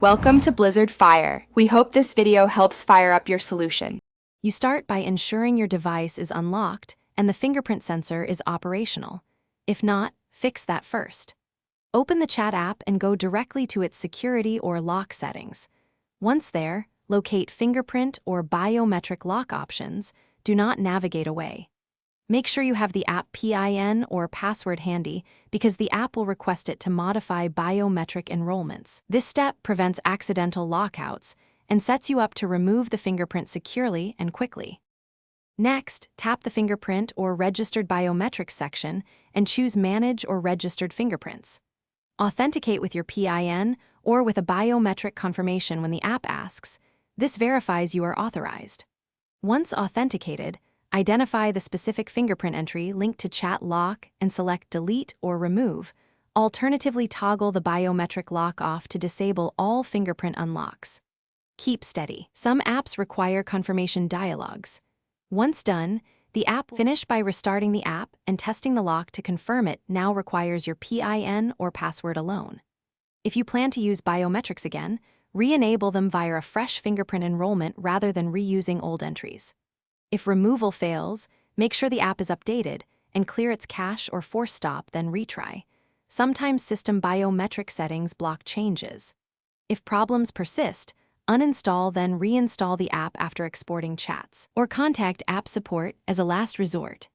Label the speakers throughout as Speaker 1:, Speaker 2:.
Speaker 1: Welcome to Blizzard Fire. We hope this video helps fire up your solution.
Speaker 2: You start by ensuring your device is unlocked and the fingerprint sensor is operational. If not, fix that first. Open the chat app and go directly to its security or lock settings. Once there, locate fingerprint or biometric lock options. Do not navigate away. Make sure you have the app PIN or password handy because the app will request it to modify biometric enrollments. This step prevents accidental lockouts and sets you up to remove the fingerprint securely and quickly. Next, tap the fingerprint or registered biometrics section and choose Manage or Registered Fingerprints. Authenticate with your PIN or with a biometric confirmation when the app asks. This verifies you are authorized. Once authenticated, identify the specific fingerprint entry linked to chat lock and select Delete or Remove. Alternatively, toggle the biometric lock off to disable all fingerprint unlocks. Keep steady. Some apps require confirmation dialogues. Once done, the app will finish by restarting the app and testing the lock to confirm it now requires your PIN or password alone. If you plan to use biometrics again, re-enable them via a fresh fingerprint enrollment rather than reusing old entries. If removal fails, make sure the app is updated and clear its cache or force stop, then retry. Sometimes system biometric settings block changes. If problems persist, uninstall then reinstall the app after exporting chats, or contact app support as a last resort.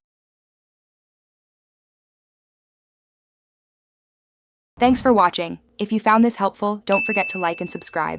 Speaker 1: Thanks for watching. If you found this helpful, don't forget to like and subscribe.